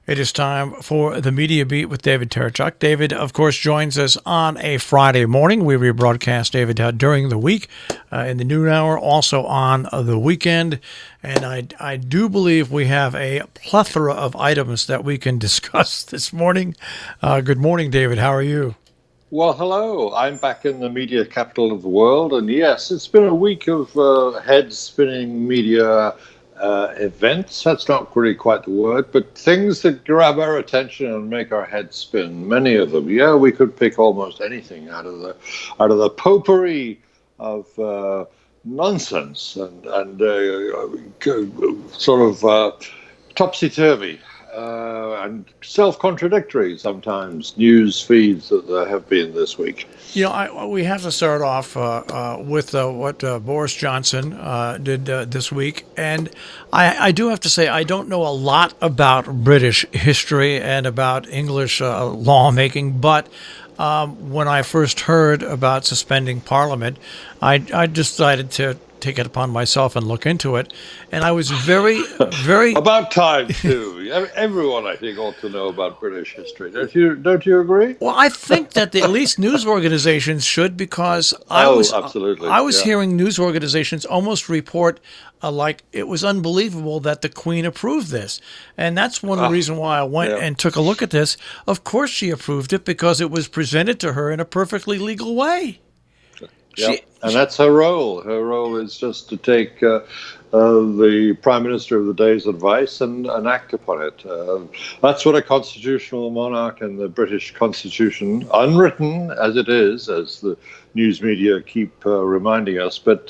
It is time for the Media Beat with David Tereshchuk. David, of course, joins us on a Friday morning. We rebroadcast David during the week in the noon hour, also on the weekend. And I do believe we have a plethora of items that we can discuss this morning. Good morning, David. How are you? Well, hello. I'm back in the media capital of the world. And yes, it's been a week of head-spinning media events. That's not really quite the word, but things that grab our attention and make our heads spin. Many of them. Yeah, we could pick almost anything out of the potpourri of nonsense and sort of topsy-turvy and self-contradictory sometimes news feeds that there have been this week. You know, we have to start off with what Boris Johnson did this week. And I do have to say, I don't know a lot about British history and about English lawmaking, but when I first heard about suspending Parliament, I decided to take it upon myself and look into it. And I was very about time too. Everyone, I think, ought to know about British history. Don't you agree? Well, I think that at least news organizations should, because I was hearing news organizations almost report like it was unbelievable that the Queen approved this. And that's one reason why I went and took a look at this. Of course she approved it because it was presented to her in a perfectly legal way. Yeah, and that's her role. Her role is just to take the Prime Minister of the day's advice and act upon it. That's what a constitutional monarch and the British Constitution, unwritten as it is, as the news media keep reminding us, but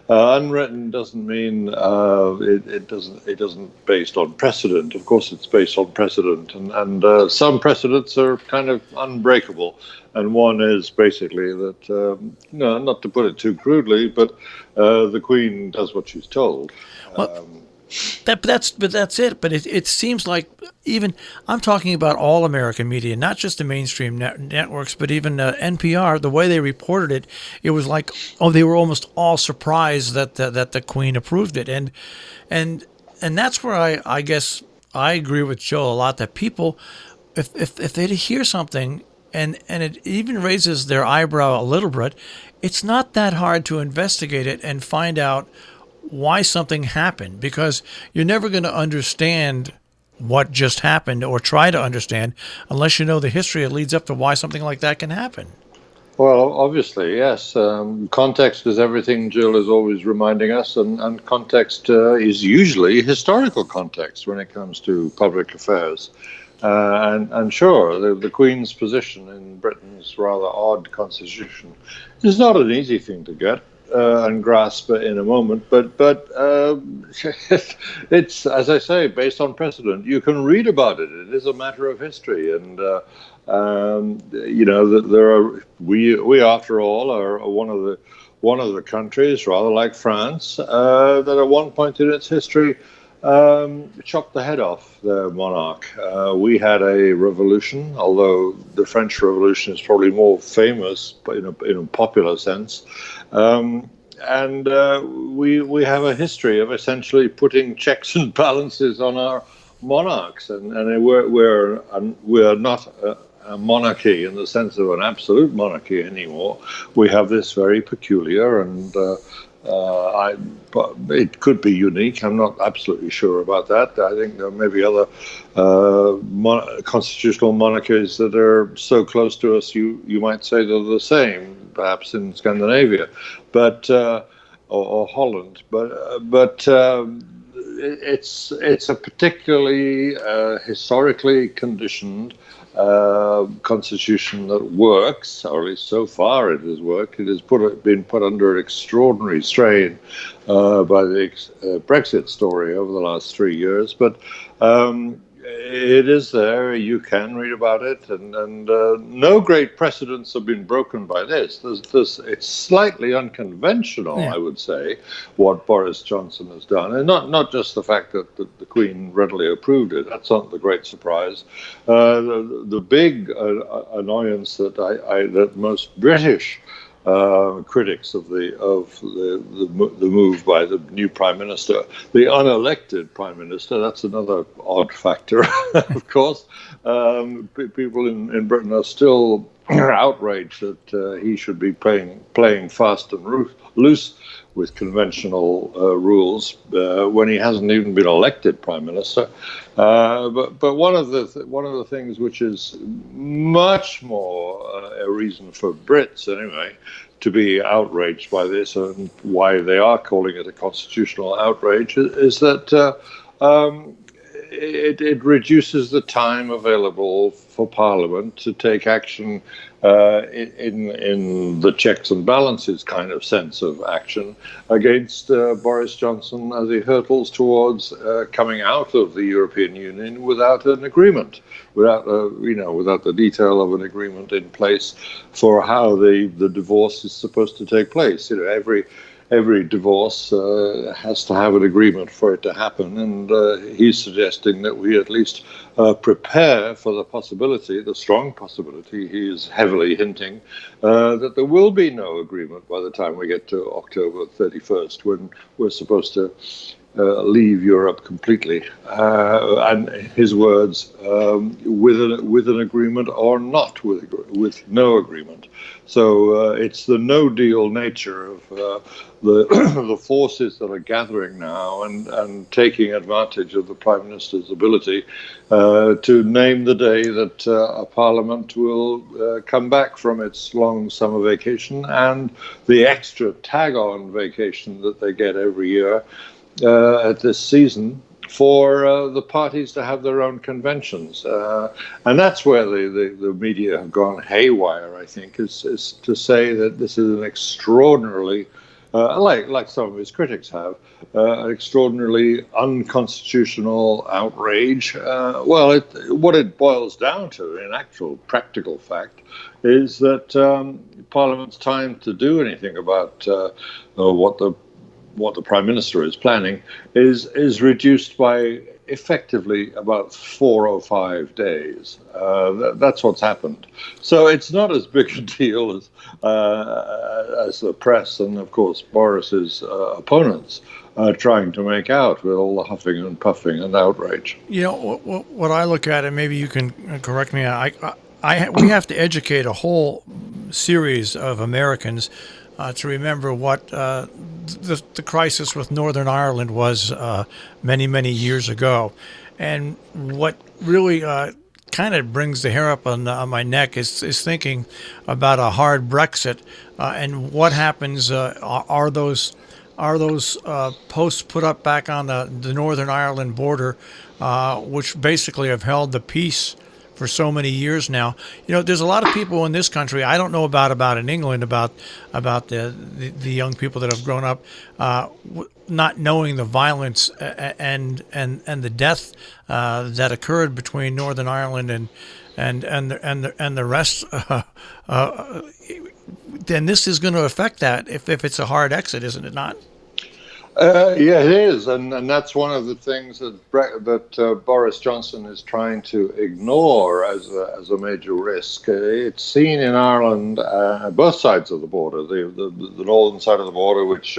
unwritten doesn't mean it doesn't based on precedent. Of course, it's based on precedent, and some precedents are kind of unbreakable. And one is basically that, not to put it too crudely, but the Queen does what she's told. Well, that's it. But it seems like even I'm talking about all American media, not just the mainstream networks, but even NPR. The way they reported it, it was like they were almost all surprised that the Queen approved it, and that's where I guess I agree with Joe a lot, that people, if they hear something. And it even raises their eyebrow a little bit, it's not that hard to investigate it and find out why something happened, because you're never going to understand what just happened or try to understand unless you know the history that leads up to why something like that can happen. Well, obviously, yes. Context is everything, Jill is always reminding us, and context is usually historical context when it comes to public affairs. And sure, the Queen's position in Britain's rather odd constitution is not an easy thing to get and grasp in a moment, but it's, as I say, based on precedent. You can read about it. It is a matter of history, and there are we after all are one of the countries, rather like France, that at one point in its history chopped the head off the monarch. We had a revolution, although the French Revolution is probably more famous in a popular sense. And we have a history of essentially putting checks and balances on our monarchs, and we're not a monarchy in the sense of an absolute monarchy anymore. We have this very peculiar and it could be unique. I'm not absolutely sure about that. I think there may be other constitutional monarchies that are so close to us, you might say they're the same, perhaps in Scandinavia, but or Holland. But it's a particularly historically conditioned constitution that works, or at least so far it has worked. It has been put under extraordinary strain by the Brexit story over the last 3 years, but it is there. You can read about it, and no great precedents have been broken by this. It's slightly unconventional, I would say, what Boris Johnson has done, and not just the fact that the Queen readily approved it. That's not the great surprise. The big annoyance that most British critics of the move by the new prime minister, the unelected prime minister. That's another odd factor, of course. People in Britain are still outraged that he should be playing fast and loose with conventional rules when he hasn't even been elected prime minister. But one of the things which is much more a reason for Brits anyway to be outraged by this, and why they are calling it a constitutional outrage, is that it reduces the time available for Parliament to take action in the checks and balances kind of sense of action against Boris Johnson as he hurtles towards coming out of the European Union without an agreement, without the detail of an agreement in place for how the divorce is supposed to take place. Every divorce has to have an agreement for it to happen, and he's suggesting that we at least prepare for the possibility, the strong possibility, he is heavily hinting, that there will be no agreement by the time we get to October 31st, when we're supposed to leave Europe completely. And his words, with an agreement or not with no agreement. So it's the no-deal nature of the forces that are gathering now and taking advantage of the Prime Minister's ability to name the day that a Parliament will come back from its long summer vacation and the extra tag-on vacation that they get every year at this season, for the parties to have their own conventions. And that's where the media have gone haywire, I think, is to say that this is an extraordinarily, like some of his critics have, an extraordinarily unconstitutional outrage. What it boils down to, in actual practical fact, is that Parliament's time to do anything about what the Prime Minister is planning is reduced by effectively about 4 or 5 days. That's what's happened. So it's not as big a deal as the press and, of course, Boris's opponents are trying to make out with all the huffing and puffing and outrage. What I look at, and maybe you can correct me, we have to educate a whole series of Americans to remember what the crisis with Northern Ireland was many, many years ago. And what really kind of brings the hair up on my neck is thinking about a hard Brexit and what happens. Are those posts put up back on the Northern Ireland border, which basically have held the peace for so many years now? There's a lot of people in this country, I don't know about in England, about the young people that have grown up not knowing the violence and the death that occurred between Northern Ireland and the rest. Then this is going to affect that if it's a hard exit, isn't it not? Yeah, it is, and that's one of the things that Boris Johnson is trying to ignore as a major risk. It's seen in Ireland, both sides of the border, the northern side of the border, which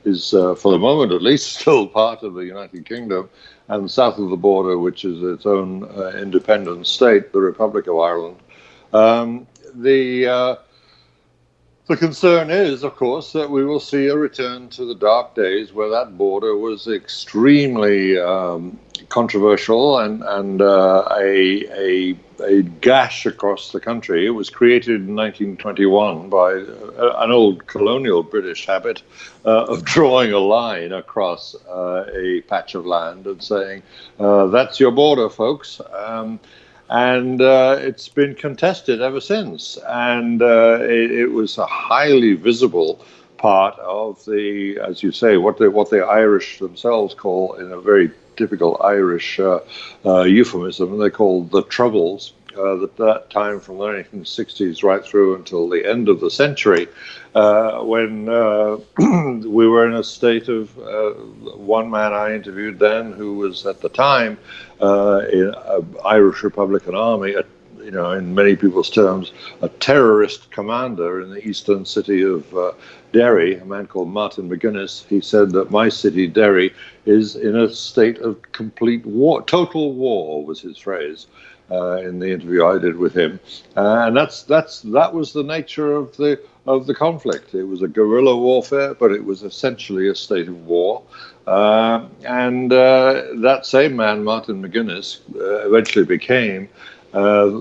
is for the moment at least still part of the United Kingdom, and south of the border, which is its own independent state, the Republic of Ireland. The concern is, of course, that we will see a return to the dark days where that border was extremely controversial and a gash across the country. It was created in 1921 by an old colonial British habit of drawing a line across a patch of land and saying, that's your border, folks. And it's been contested ever since. And it was a highly visible part of the, as you say, what the Irish themselves call, in a very typical Irish euphemism, they call the Troubles. That time from the 1960s right through until the end of the century, when we were in a state of one man I interviewed then, who was at the time in Irish Republican Army, in many people's terms, a terrorist commander in the eastern city of Derry, a man called Martin McGuinness. He said that my city, Derry, is in a state of complete war. Total war was his phrase in the interview I did with him, and that was the nature of the conflict. It was a guerrilla warfare, but it was essentially a state of war. And that same man, Martin McGuinness, eventually became,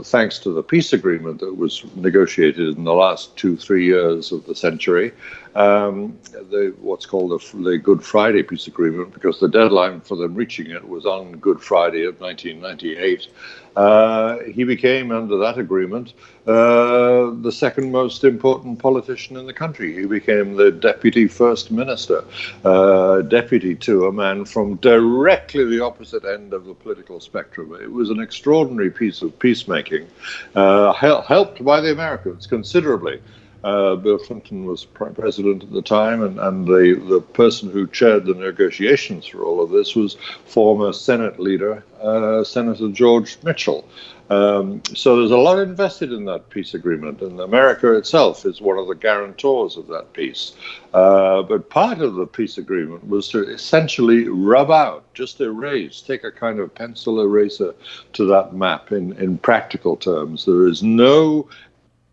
thanks to the peace agreement that was negotiated in the last 2-3 years of the century, what's called the Good Friday Peace Agreement, because the deadline for them reaching it was on Good Friday of 1998. He became, under that agreement, the second most important politician in the country. He became the deputy first minister, deputy to a man from directly the opposite end of the political spectrum. It was an extraordinary piece of peacemaking, helped by the Americans considerably. Bill Clinton was president at the time, and the person who chaired the negotiations for all of this was former Senate leader, Senator George Mitchell. So there's a lot invested in that peace agreement, and America itself is one of the guarantors of that peace. But part of the peace agreement was to essentially rub out, just erase, take a kind of pencil eraser to that map in practical terms. There is no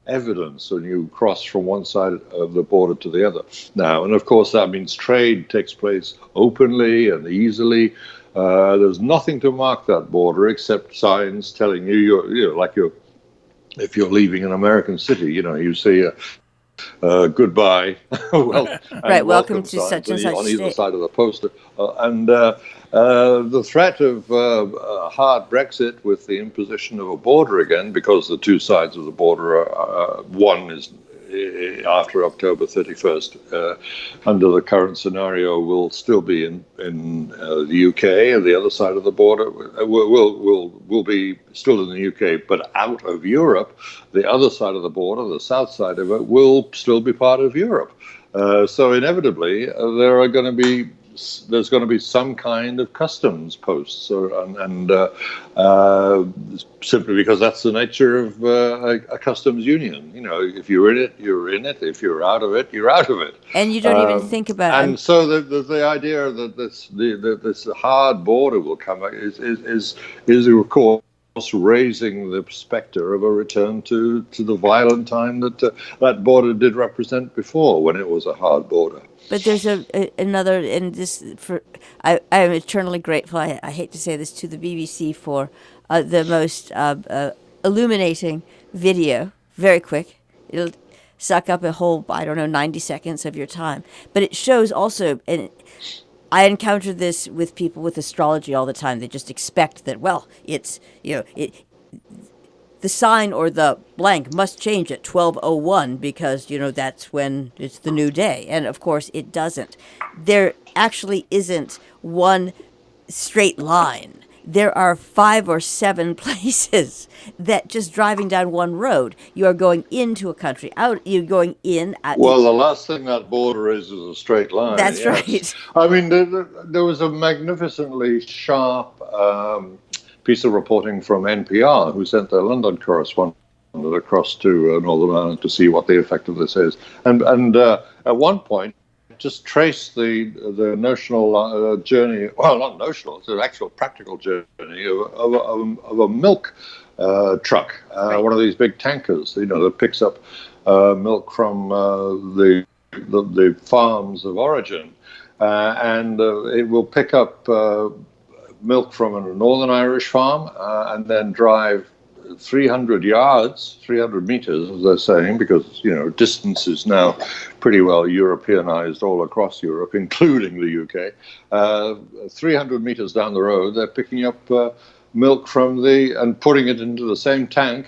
evidence when you cross from one side of the border to the other now. And of course, that means trade takes place openly and easily. There's nothing to mark that border except signs telling you, if you're leaving an American city, you see goodbye, right, welcome to such and such on either state. side of the poster. The threat of hard Brexit with the imposition of a border again, because the two sides of the border one is after October 31st, under the current scenario, will still be in the UK, and the other side of the border will be still in the UK, but out of Europe. The other side of the border, the south side of it, will still be part of Europe. So inevitably, there's going to be some kind of customs posts, simply because that's the nature of a customs union. If you're in it, you're in it. If you're out of it, you're out of it. And you don't even think about it. And so the idea that this hard border will come is of course raising the specter of a return to the violent time that border did represent before, when it was a hard border. But there's another, and I am eternally grateful. I hate to say this, to the BBC for the most illuminating video. Very quick. It'll suck up a whole, 90 seconds of your time. But it shows also, and I encounter this with people with astrology all the time. They just expect that, it's, the sign or the blank must change at 12:01 because, that's when it's the new day. And, of course, it doesn't. There actually isn't one straight line. There are 5 or 7 places that just driving down one road, you are going into a country, out, you're going in. Well, the last thing that border is a straight line. That's yes. right. I mean, there was a magnificently sharp piece of reporting from NPR, who sent their London correspondent across to Northern Ireland to see what the effect of this is. And at one point, just trace the notional journey, well, not notional, it's an actual practical journey of a milk truck, right. One of these big tankers, that picks up milk from the farms of origin. And it will pick up milk from a Northern Irish farm and then drive 300 meters, as they're saying, because, distance is now pretty well Europeanized all across Europe, including the UK. 300 meters down the road, they're picking up milk and putting it into the same tank,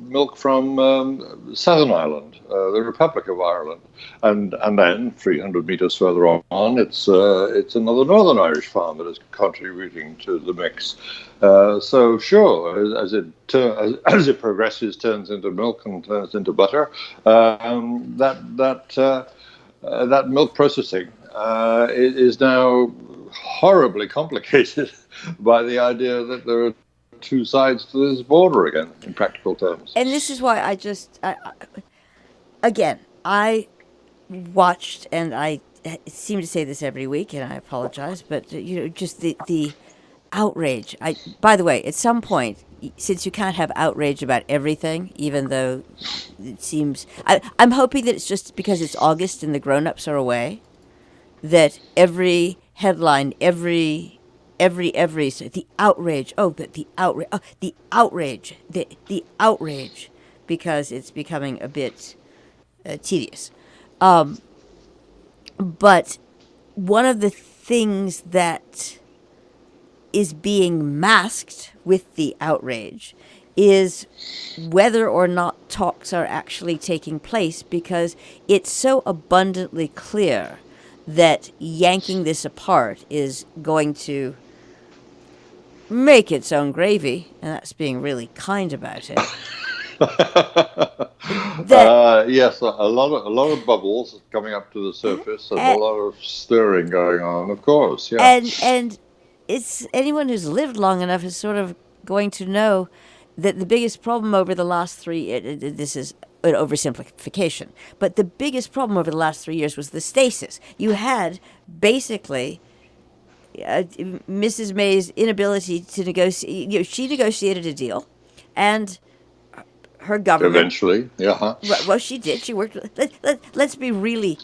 milk from Southern Ireland, the Republic of Ireland, and then 300 meters further on, it's another Northern Irish farm that is contributing to the mix. So sure, as it progresses, turns into milk and turns into butter. That milk processing is now horribly complicated by the idea that there are two sides to this border again, in practical terms. And this is why I watched, and I seem to say this every week, and I apologize, but just the outrage. By the way, at some point, since you can't have outrage about everything, even though it seems, I'm hoping that it's just because it's August and the grown-ups are away, that every headline, the outrage, the outrage, because it's becoming a bit tedious. But one of the things that is being masked with the outrage is whether or not talks are actually taking place, because it's so abundantly clear that yanking this apart is going to make its own gravy, and that's being really kind about it. Yes, a lot of bubbles coming up to the surface, and a lot of stirring going on, of course. Yeah, and it's anyone who's lived long enough is sort of going to know that the biggest problem over the last this is an oversimplification, but the biggest problem over the last 3 years was the stasis. You had basically Mrs. May's inability to negotiate. She negotiated a deal, and her government eventually, yeah. Well, she did. She worked. Let's be really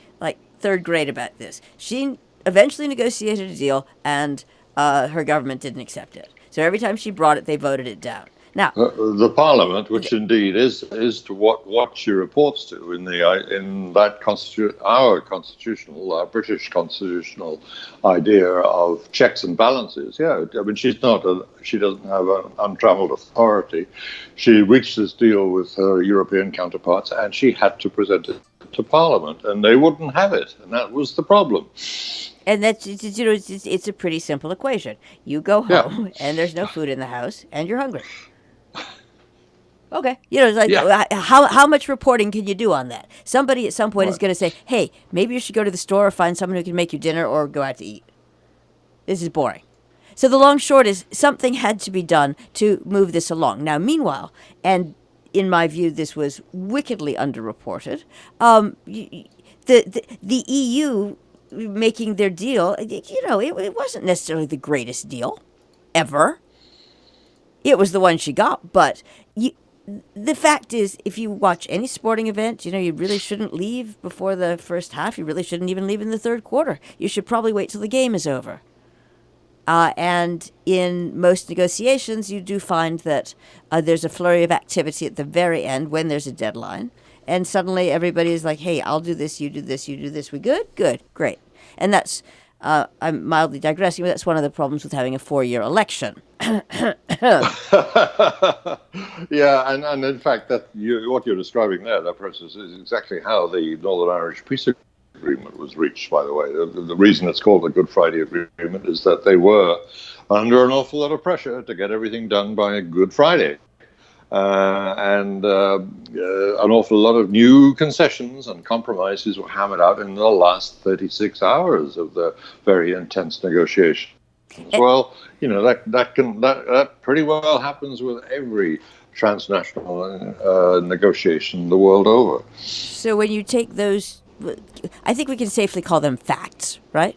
third grade about this. She eventually negotiated a deal, and her government didn't accept it. So every time she brought it, they voted it down. Now, the Parliament, which indeed is to what she reports to in that our British constitutional idea of checks and balances. Yeah, I mean she doesn't have an untrammeled authority. She reached this deal with her European counterparts, and she had to present it to Parliament, and they wouldn't have it, and that was the problem. And that's it's a pretty simple equation. You go home, and there's no food in the house, and you're hungry. Okay, how much reporting can you do on that? Somebody at some point is going to say, "Hey, maybe you should go to the store or find someone who can make you dinner or go out to eat." This is boring. So the long short is something had to be done to move this along. Now, meanwhile, and in my view, this was wickedly underreported. The EU making their deal, it wasn't necessarily the greatest deal ever. It was the one she got, but the fact is, if you watch any sporting event, you really shouldn't leave before the first half. You really shouldn't even leave in the third quarter. You should probably wait till the game is over. And in most negotiations, you do find that there's a flurry of activity at the very end when there's a deadline. And suddenly everybody is like, hey, I'll do this, you do this, you do this. We good? Good, great. And that's, I'm mildly digressing, but that's one of the problems with having a 4-year election. Yeah, and in fact, what you're describing there, that process, is exactly how the Northern Irish peace agreement was reached, by the way. The reason it's called the Good Friday Agreement is that they were under an awful lot of pressure to get everything done by Good Friday. And an awful lot of new concessions and compromises were hammered out in the last 36 hours of the very intense negotiations. Well, that pretty well happens with every transnational negotiation the world over. So when you take those, I think we can safely call them facts, right?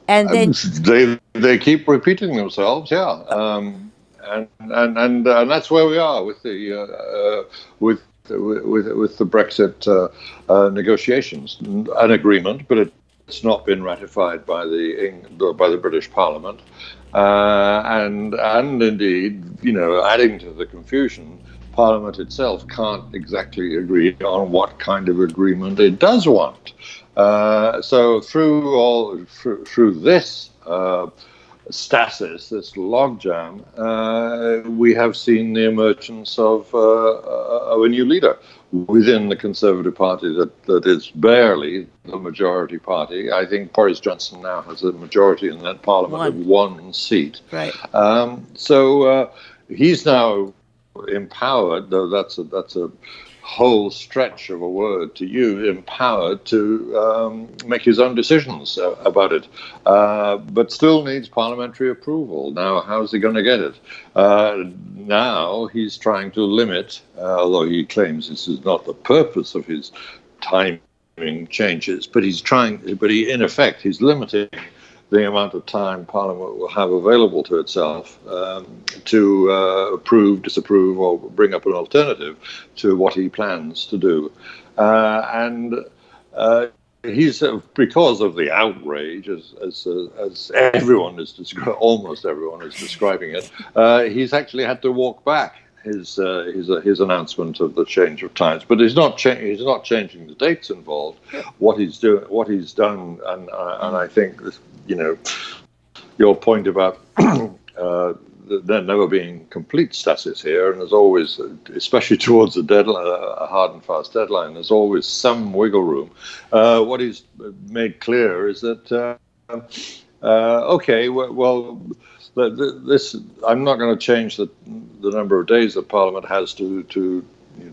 And then they keep repeating themselves, yeah. And that's where we are with the Brexit negotiations. An agreement, but it's not been ratified by the British Parliament, and indeed, adding to the confusion, Parliament itself can't exactly agree on what kind of agreement it does want. So through this stasis, this logjam, we have seen the emergence of a new leader within the Conservative Party that is barely the majority party. I think Boris Johnson now has a majority in that parliament of one seat. Right. So he's now empowered, though that's a whole stretch of a word to use, empowered to make his own decisions about it, but still needs parliamentary approval. Now, how's he going to get it? Now he's trying to limit, although he claims this is not the purpose of his timing changes, but in effect, he's limiting the amount of time Parliament will have available to itself to approve, disapprove, or bring up an alternative to what he plans to do. He's because of the outrage, as everyone is almost everyone is describing it. He's actually had to walk back his announcement of the change of times, but he's not changing the dates involved. What he's done, and I think your point about there never being complete stasis here, and there's always, especially towards a deadline, a hard and fast deadline, there's always some wiggle room. What he's made clear is that this I'm not going to change the number of days that Parliament has to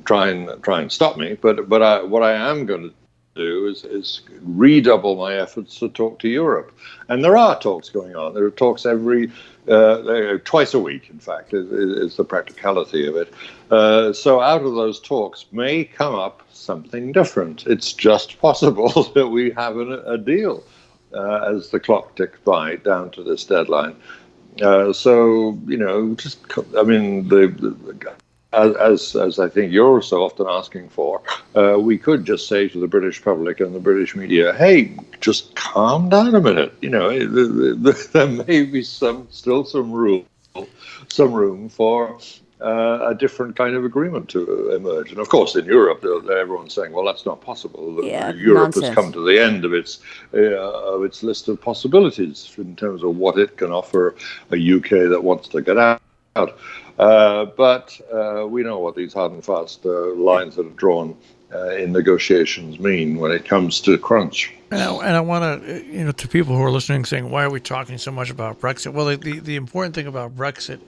try and stop me, but what I am going to do is redouble my efforts to talk to Europe, and there are talks going on. There are talks twice a week, in fact, is the practicality of it. So out of those talks may come up something different. It's just possible that we have a deal as the clock ticks by down to this deadline. As I think you're so often asking for, we could just say to the British public and the British media, hey, just calm down a minute. There may be still some room for a different kind of agreement to emerge. And of course, in Europe, everyone's saying, well, that's not possible. Yeah, Europe nonsense. has come to the end of its list of possibilities in terms of what it can offer a UK that wants to get out. But we know what these hard and fast lines that are drawn in negotiations mean when it comes to crunch. And I want to, to people who are listening saying, why are we talking so much about Brexit? Well, the important thing about Brexit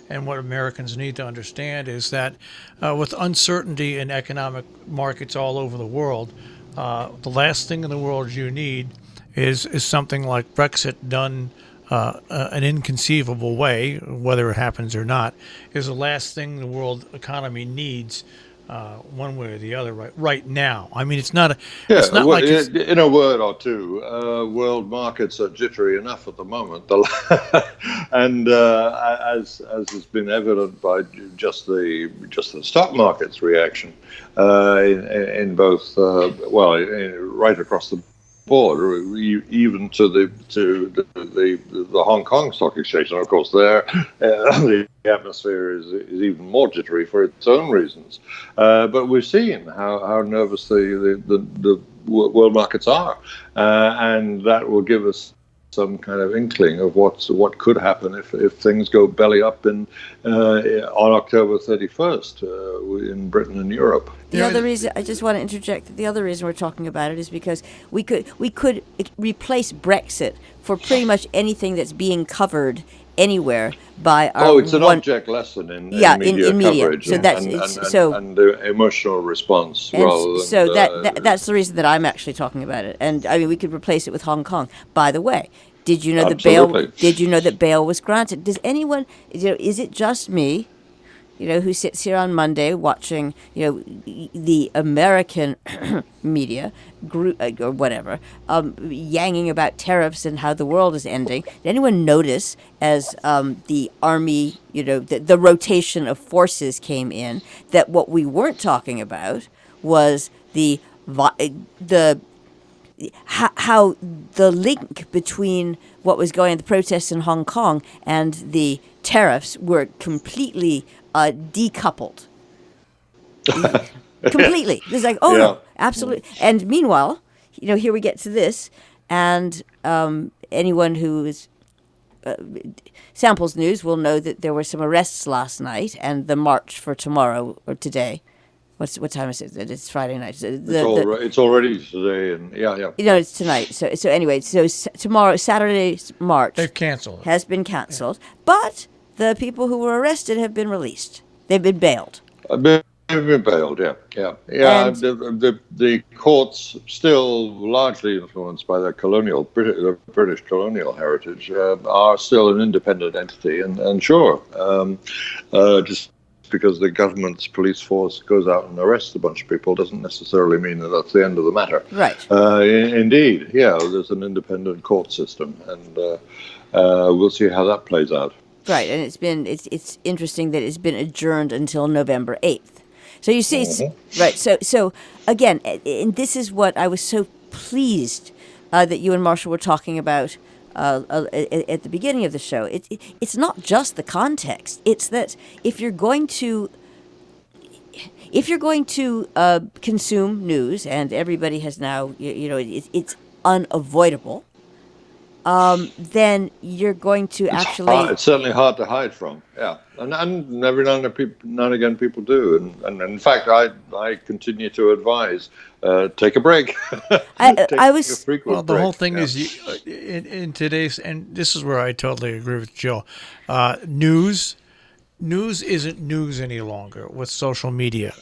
and what Americans need to understand is that with uncertainty in economic markets all over the world, the last thing in the world you need is something like Brexit done an inconceivable way, whether it happens or not, is the last thing the world economy needs, one way or the other, right now. I mean, it's not like in a word or two, world markets are jittery enough at the moment, and as has been evident by just the stock market's reaction in both, right across the board, even to the Hong Kong Stock Exchange, and of course there the atmosphere is even more jittery for its own reasons. But we've seen how nervous the world markets are, and that will give us some kind of inkling of what could happen if things go belly up on October 31st in Britain and Europe. The other reason, I just want to interject, the other reason we're talking about it is because we could replace Brexit for pretty much anything that's being covered anywhere by our it's an object lesson in media coverage, so and the emotional response rather than so that's the reason that I'm actually talking about it. And I mean, we could replace it with Hong Kong. By the way, did you know that bail was granted? Does anyone, is it just me, who sits here on Monday watching, the American media group or whatever, yanging about tariffs and how the world is ending? Did anyone notice as the army, the rotation of forces came in, that what we weren't talking about was how the link between what was going on, the protests in Hong Kong, and the tariffs were completely decoupled. Completely. It's like, no, absolutely. And meanwhile, here we get to this, and anyone who is samples news will know that there were some arrests last night, and the march for tomorrow or today. What time is it? It's Friday night. It's already today, and it's tonight. So anyway, tomorrow, Saturday's march, they've canceled. Has been canceled, but the people who were arrested have been released. They've been bailed. They've been bailed, yeah. And The courts, still largely influenced by their British colonial heritage, are still an independent entity. And sure, just because the government's police force goes out and arrests a bunch of people doesn't necessarily mean that that's the end of the matter. Right. Indeed, yeah, there's an independent court system, and we'll see how that plays out. Right, and it's interesting that it's been adjourned until November 8th. So you see, right, so again, and this is what I was so pleased that you and Marshall were talking about at the beginning of the show. It's not just the context. It's that if you're going to consume news, and everybody has now, it's unavoidable, then you're going to actually... It's certainly hard to hide from, yeah. And every now and again people do. And in fact, I continue to advise, take a break. The whole thing is, in today's, and this is where I totally agree with Jill, news isn't news any longer with social media.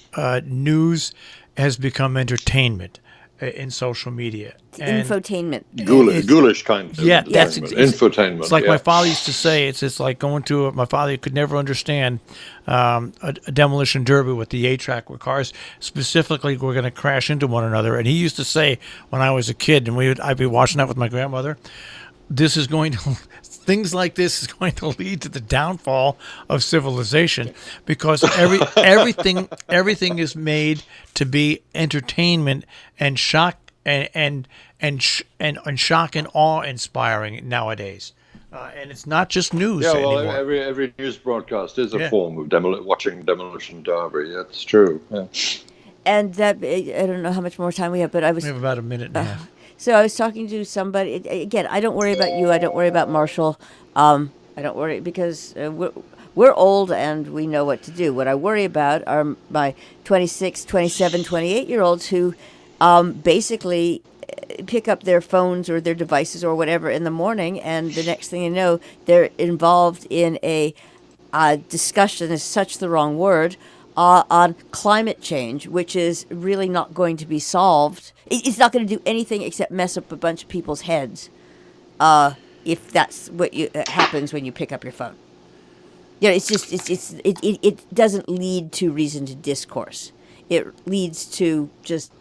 News has become entertainment in social media. Infotainment. Ghoulish kind of infotainment. It's like my father used to say, it's like going to, my father could never understand a demolition derby with the 8-track where cars specifically were going to crash into one another. And he used to say when I was a kid, and I'd be watching that with my grandmother, things like this is going to lead to the downfall of civilization, because everything is made to be entertainment and shock and shock and awe inspiring nowadays. And it's not just news anymore. Every news broadcast is a form of watching Demolition Derby. That's true. Yeah. And that, I don't know how much more time we have, but we have about a minute and a half. So I was talking to somebody, again, I don't worry about you, I don't worry about Marshall, I don't worry, because we're old and we know what to do. What I worry about are my 26, 27, 28-year-olds who basically pick up their phones or their devices or whatever in the morning, and the next thing you know, they're involved in a discussion, is such the wrong word, on climate change, which is really not going to be solved. It's not going to do anything except mess up a bunch of people's heads, if that's what happens when you pick up your phone. It's just it doesn't lead to reasoned discourse. It leads to just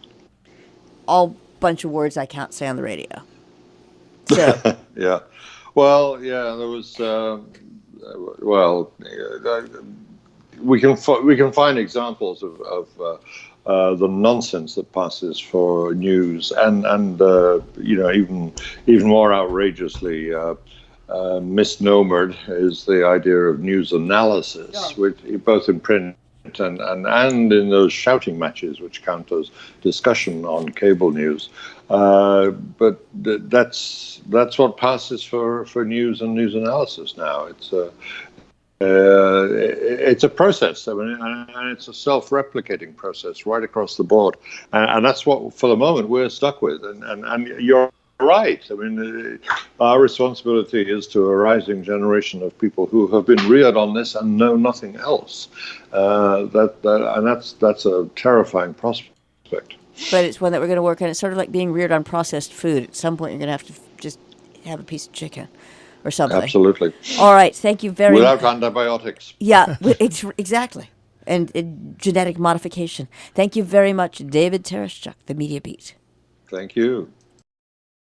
all bunch of words I can't say on the radio. So yeah, well, yeah, there was we can find examples of the nonsense that passes for news, and even more outrageously misnomered is the idea of news analysis, which both in print and in those shouting matches which count as discussion on cable news. But that's what passes for news and news analysis now. It's a process, and it's a self-replicating process right across the board, and that's what, for the moment, we're stuck with. And you're right. I mean, our responsibility is to a rising generation of people who have been reared on this and know nothing else. And that's a terrifying prospect. But it's one that we're going to work on. It's sort of like being reared on processed food. At some point, you're going to have to just have a piece of chicken or something. Absolutely. All right. Thank you very much. Without antibiotics. Yeah, exactly. And genetic modification. Thank you very much, David Tereshchuk, the Media Beat. Thank you.